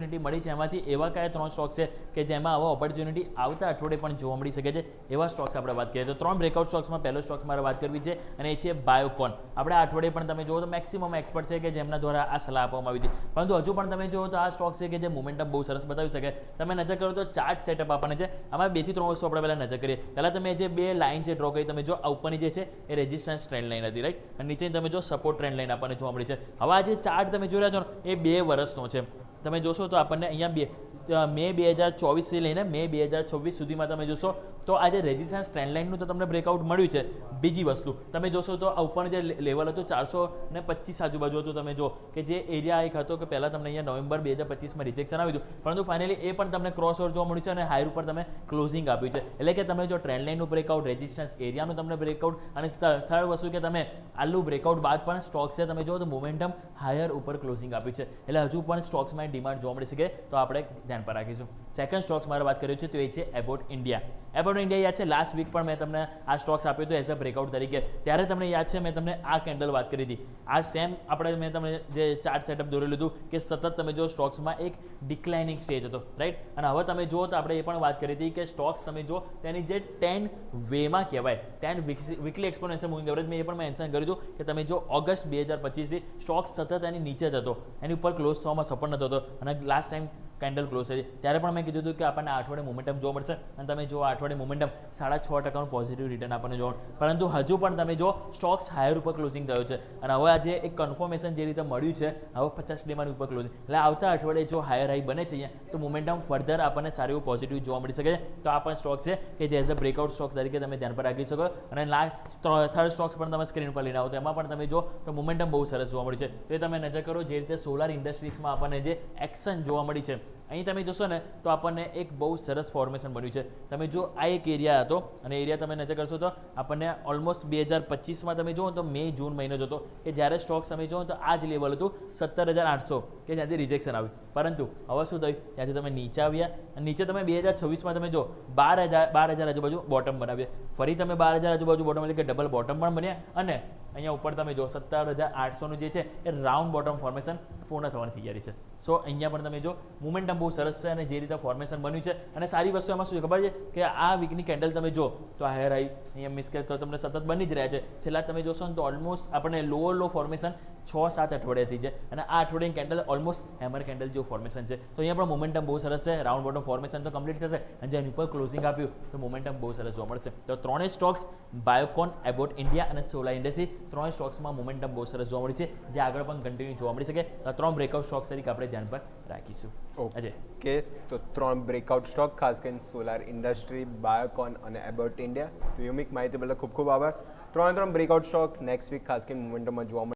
મળી છે એમાંથી એવા કયા 3 સ્ટોક્સ છે કે જેમાં આવા ઓપોર્ચ્યુનિટી આવતા અઠવાડિયે પણ જોવા મળી શકે છે એવા સ્ટોક્સ આપણે વાત કરીએ તો 3 બ્રેકઆઉટ સ્ટોક્સમાં પહેલો સ્ટોક્સ મારે વાત કરવી છે અને એ છે બાયોકોન. આપણે આ અઠવાડિયે પણ તમે જુઓ તો મેક્સિમમ એક્સપર્ટ છે કે જેમના દ્વારા આ સલાહ આપવામાં આવી હતી, પરંતુ હજુ પણ તમે જુઓ તો આ સ્ટોક છે કે જે મોમેન્ટમ બહુ સરસ બતાવી શકે. તમે નજર કરો તો ચાર્ટ સેટઅપ આપણને છે, આમાં 2 થી 3 વસ્તુ આપણે પહેલા નજર કરીએ. પહેલા તમે જે બે લાઇન છે ડ્રો કરી, તમે જો આ ઉપરની જે છે એ રેઝિસ્ટન્સ ટ્રેન્ડ લાઇન હતી, રાઈટ, અને નીચેની તમે જો સપોર્ટ ટ્રેન્ડ લાઇન આપણને જોવા મળી છે. હવે આ જે ચાર્ટ તમે જોઈ રહ્યા છો ને એ 2 વર્ષનો છે. તમે જોશો તો આપણને અહીંયા મે 2024થી લઈને મે 2026 સુધીમાં તમે જોશો તો આ જે રેઝિસ્ટન્સ ટ્રેન્ડ લાઇનનું તો તમને બ્રેકઆઉટ મળ્યું છે. બીજી વસ્તુ તમે જોશો તો આ ઉપરનું જે લેવલ હતું 425 આજુબાજુ હતું, તમે જો કે જે એરિયા એક હતો કે પહેલાં તમને અહીંયા નવેમ્બર 2025માં રિજેક્શન આવ્યું હતું, પરંતુ ફાઇનલી એ પણ તમને ક્રોસ ઓવર જોવા મળ્યું છે અને હાઈર ઉપર તમે ક્લોઝિંગ આપ્યું છે. એટલે કે તમે જો ટ્રેન્ડ લાઇનનું બ્રેકઆઉટ, રેઝિસ્ટન્સ એરિયાનું તમને બ્રેકઆઉટ અને થર્ડ વસ્તુ કે તમે આટલું બ્રેકઆઉટ બાદ પણ સ્ટોક્સ છે તમે જો તો મોમેન્ટમ હાયર ઉપર ક્લોઝિંગ આપ્યું છે. એટલે હજુ પણ સ્ટોક્સમાં ડિમાન્ડ જોવા મળી શકે તો આપણે ધ્યાન પર રાખીશું. સેકન્ડ સ્ટોક્સ મારે વાત કરી છે તો એ છે એબોટ ઇન્ડિયા. એબોટ ઇન્ડિયા યાદ છે લાસ્ટ વીક પણ મેં તમને આ સ્ટોક્સ આપ્યો હતો એઝ અ બ્રેકઆઉટ તરીકે. ત્યારે તમને યાદ છે મેં તમને આ કેન્ડલ વાત કરી હતી. આ સેમ આપણે મેં તમને જે ચાર્ટ સેટઅપ દોરેલું હતું કે સતત તમે જો સ્ટોક્સમાં એક ડિક્લાઇનિંગ સ્ટેજ હતો, રાઈટ, અને હવે તમે જુઓ તો આપણે એ પણ વાત કરી હતી કે સ્ટોક્સ તમે જો તેની જે 10 વેમાં કહેવાય 10 વીકલી એક્સપોનેન્શિયલ મૂવિંગ એવરેજ મેં એ પણ મેન્શન કર્યું હતું કે તમે જો ઓગસ્ટ 2025થી સ્ટોક્સ સતત એની નીચે જ હતો, એની ઉપર ક્લોઝ થવામાં સફળ નતો થતો અને લાસ્ટ ટાઈમ કેન્ડલ ક્લોઝ થઈ ત્યારે પણ મેં કીધું હતું કે આપણને આ અઠવાડિયે મોમેન્ટમ જોવા મળશે અને તમે જો આ અઠવાડિયે મોમેન્ટમ 6.5% પોઝિટિવ રિટર્ન આપણને જોવા, પરંતુ હજુ પણ તમે જો સ્ટોક્સ હાયર ઉપર ક્લોઝિંગ થયો છે અને હવે આજે એક કન્ફર્મેશન જે રીતે મળ્યું છે હવે 50 ડેમાં ઉપર ક્લોઝિંગ, એટલે આવતા અઠવાડિયે જો હાયર હાઈ બને છે અહીંયા તો મોમેન્ટમ ફર્ધર આપણને સારું એવું પોઝિટિવ જોવા મળી શકે છે. તો આ પણ સ્ટોક છે કે જે એઝ અ બ્રેકઆઉટ સ્ટોક તરીકે તમે ધ્યાન પર રાખી શકો. અને લાસ્ટ થર્ડ સ્ટોક્સ પણ તમે સ્ક્રીન પર લઈને આવો તો એમાં પણ તમે જો તો મોમેન્ટમ બહુ સરસ જોવા મળ્યું છે. તો એ તમે નજર કરો જે રીતે સોલાર ઇન્ડસ્ટ્રીઝમાં આપણને જે એક્શન જોવા મળી છે, અહીં તમે જોશો ને તો આપણને એક બહુ સરસ ફોર્મેશન બન્યું છે. તમે જો આ એક એરિયા હતો અને એરિયા તમે નજર કરશો તો આપણને ઓલમોસ્ટ 2025માં તમે જુઓ તો મે જૂન મહિનો જ હતો કે જ્યારે સ્ટોક્સ તમે જુઓ તો આ જ લેવલ હતું 17,800 કે જ્યાંથી રિજેક્શન આવ્યું. પરંતુ હવે શું થયું, ત્યાંથી તમે નીચે આવ્યા અને નીચે તમે 2026માં તમે જો 12,000 આજુબાજુ બોટમ બનાવ્યા, ફરી તમે 12,000 આજુબાજુ બોટમ એટલે કે ડબલ બોટમ પણ બન્યા અને અહીંયા ઉપર તમે જો 17,800નું જે છે એ રાઉન્ડ બોટમ ફોર્મેશન પૂર્ણ થવાની તૈયારી છે. સો અહીંયા પણ તમે જો મોમેન્ટમ બહુ સરસ છે અને જે રીતે ફોર્મેશન બન્યું છે અને સારી વસ્તુ એમાં શું છે ખબર છે કે આ વીકની કેન્ડલ તમે જો તો આ હાઈ અહીંયા મિસ કે તો તમને સતત બની જ રહ્યા છે. છેલ્લા તમે જોશો ને તો ઓલમોસ્ટ આપણે લો ફોર્મેશન 6-7 અઠવાડિયાથી છે અને આ અઠવાડિયાની કેન્ડલ ઓલમોસ્ટ હેમર કેન્ડલ જેવું ફોર્મેશન છે. તો અહીંયા પણ મોમેન્ટમ બહુ સરસ છે, રાઉન્ડ બોટમ ફોર્મેશન તો કમ્પ્લીટ થશે અને જેની ઉપર ક્લોઝિંગ આપ્યું તો મોમેન્ટમ બહુ સરસ જોવા મળશે. તો ત્રણેય સ્ટોક્સ બાયોકોન, એબોટ ઇન્ડિયા અને સોલાર ઇન્ડસ્ટ્રી ત્રણેય સ્ટોક્સમાં મોમેન્ટમ બહુ સરસ જોવા મળી છે, જે આગળ પણ કન્ટિન્યુ જોવા મળી શકે. તો 3 બ્રેકઆઉટ સ્ટોક્સ તરીકે આપણે ધ્યાન પર રાખીશું. ઓકે, તો 3 બ્રેકઆઉટ સ્ટોક ખાસ કરીને સોલાર ઇન્ડસ્ટ્રી, બાયોકોન અને એબોટ ઇન્ડિયા. તો યુમિક માહિતી બદલ ખૂબ ખૂબ આભાર. 3 બ્રેકઆઉટ સ્ટોક નેક્સ્ટ વીક ખાસ કરીને મોમેન્ટમમાં જોવા મળે.